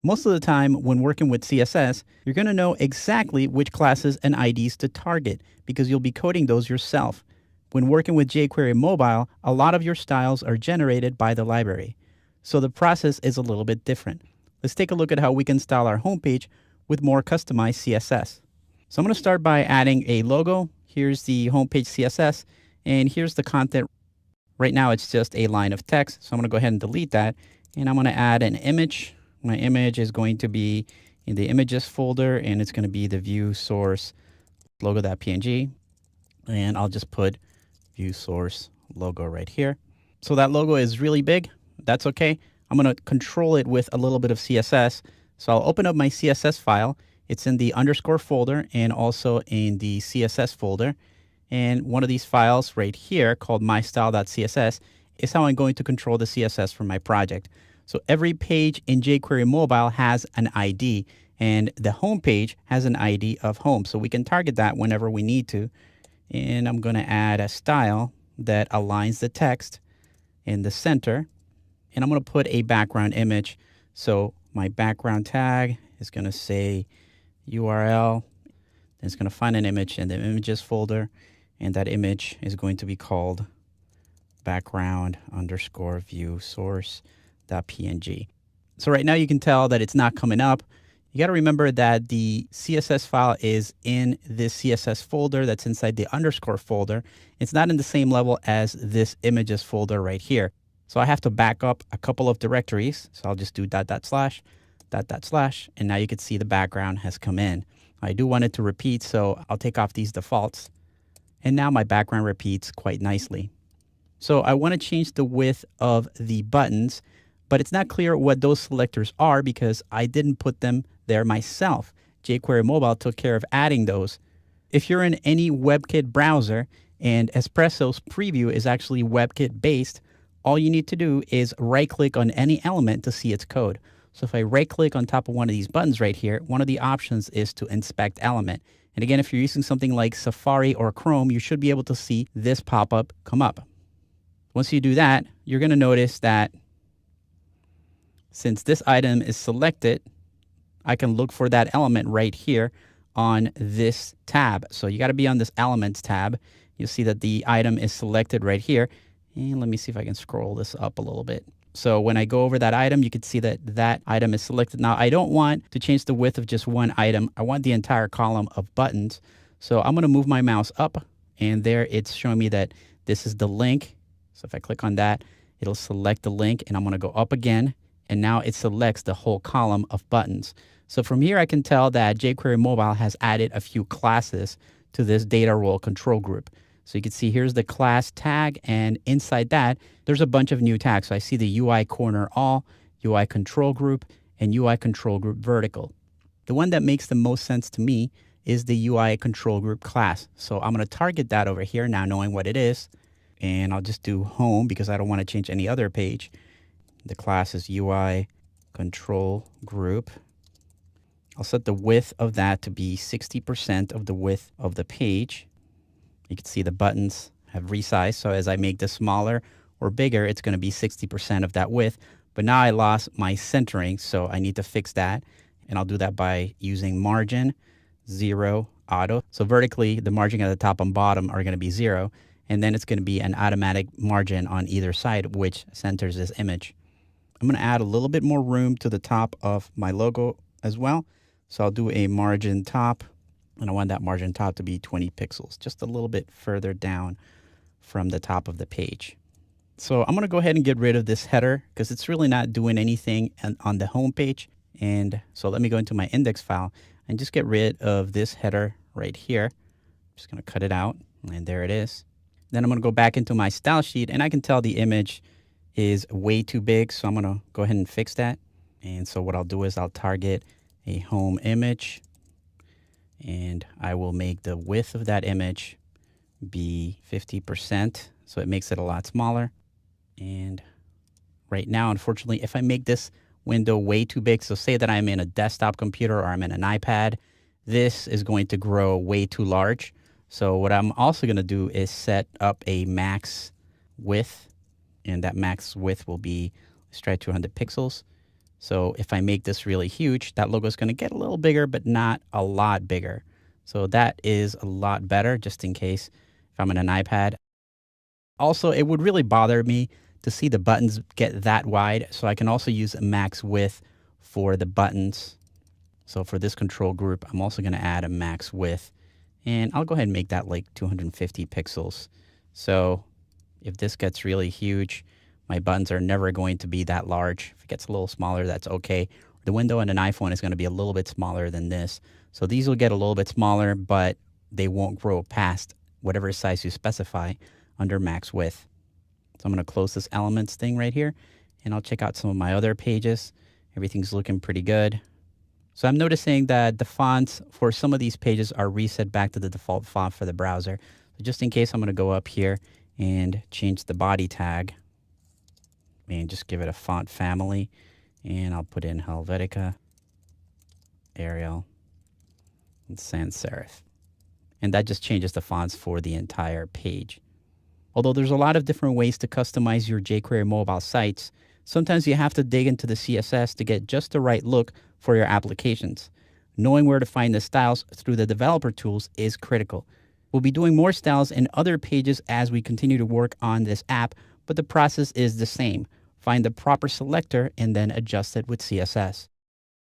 Most of the time when working with CSS, you're going to know exactly which classes and IDs to target because you'll be coding those yourself. When working with jQuery Mobile, a lot of your styles are generated by the library. So the process is a little bit different. Let's take a look at how we can style our homepage with more customized CSS. So I'm going to start by adding a logo. Here's the homepage CSS, and here's the content. Right now it's just a line of text, so I'm going to go ahead and delete that, and I'm going to add an image. My image is going to be in the images folder, and it's going to be the view source logo.png, and I'll just put view source logo right here. So that logo is really big. That's okay. I'm going to control it with a little bit of CSS. So I'll open up my CSS file. It's in the underscore folder and also in the CSS folder. And one of these files right here called mystyle.css is how I'm going to control the CSS for my project. So every page in jQuery Mobile has an ID, and the home page has an ID of home. So we can target that whenever we need to. And I'm going to add a style that aligns the text in the center. And I'm going to put a background image. So my background tag is going to say URL. And it's going to find an image in the images folder. And that image is going to be called background underscore view source.png. So right now you can tell that it's not coming up. You got to remember that the CSS file is in this CSS folder that's inside the underscore folder. It's not in the same level as this images folder right here. So I have to back up a couple of directories. So I'll just do .. And now you can see the background has come in. I do want it to repeat, so I'll take off these defaults. And now my background repeats quite nicely. So I want to change the width of the buttons, but it's not clear what those selectors are because I didn't put them there myself. jQuery Mobile took care of adding those. If you're in any WebKit browser and Espresso's preview is actually WebKit based, all you need to do is right-click on any element to see its code. So if I right-click on top of one of these buttons right here, one of the options is to inspect element. And again, if you're using something like Safari or Chrome, you should be able to see this pop-up come up. Once you do that, you're going to notice that since this item is selected, I can look for that element right here on this tab. So you got to be on this Elements tab. You'll see that the item is selected right here. And let me see if I can scroll this up a little bit. So when I go over that item, you can see that that item is selected. Now, I don't want to change the width of just one item. I want the entire column of buttons. So I'm going to move my mouse up, and there it's showing me that this is the link. So if I click on that, it'll select the link, and I'm going to go up again, and now it selects the whole column of buttons. So from here, I can tell that jQuery Mobile has added a few classes to this data role control group. So you can see here's the class tag, and inside that, there's a bunch of new tags. So I see the UI corner all, UI control group, and UI control group vertical. The one that makes the most sense to me is the UI control group class. So I'm going to target that over here now knowing what it is. And I'll just do home because I don't want to change any other page. The class is UI control group. I'll set the width of that to be 60% of the width of the page. You can see the buttons have resized. So as I make this smaller or bigger, it's going to be 60% of that width. But now I lost my centering, so I need to fix that. And I'll do that by using margin 0 auto. So vertically, the margin at the top and bottom are going to be 0. And then it's going to be an automatic margin on either side, which centers this image. I'm going to add a little bit more room to the top of my logo as well. So I'll do a margin top. And I want that margin top to be 20 pixels, just a little bit further down from the top of the page. So I'm going to go ahead and get rid of this header because it's really not doing anything on the home page. And so let me go into my index file and just get rid of this header right here. I'm just going to cut it out, and there it is. Then I'm going to go back into my style sheet, and I can tell the image is way too big. So I'm going to go ahead and fix that. And so what I'll do is I'll target a home image. And I will make the width of that image be 50%, so it makes it a lot smaller. And right now, unfortunately, if I make this window way too big, so say that I'm in a desktop computer or I'm in an iPad, this is going to grow way too large. So what I'm also going to do is set up a max width, and that max width will be, let's try 200 pixels. So if I make this really huge, that logo is going to get a little bigger, but not a lot bigger. So that is a lot better, just in case if I'm on an iPad. Also, it would really bother me to see the buttons get that wide. So I can also use a max width for the buttons. So for this control group, I'm also going to add a max width. And I'll go ahead and make that like 250 pixels. So if this gets really huge, my buttons are never going to be that large. If it gets a little smaller, that's okay. The window on an iPhone is going to be a little bit smaller than this. So these will get a little bit smaller, but they won't grow past whatever size you specify under max width. So I'm going to close this elements thing right here, and I'll check out some of my other pages. Everything's looking pretty good. So I'm noticing that the fonts for some of these pages are reset back to the default font for the browser. So just in case, I'm going to go up here and change the body tag and just give it a font family. And I'll put in Helvetica, Arial, and sans serif. And that just changes the fonts for the entire page. Although there's a lot of different ways to customize your jQuery mobile sites, sometimes you have to dig into the CSS to get just the right look for your applications. Knowing where to find the styles through the developer tools is critical. We'll be doing more styles in other pages as we continue to work on this app, but the process is the same. Find the proper selector and then adjust it with CSS.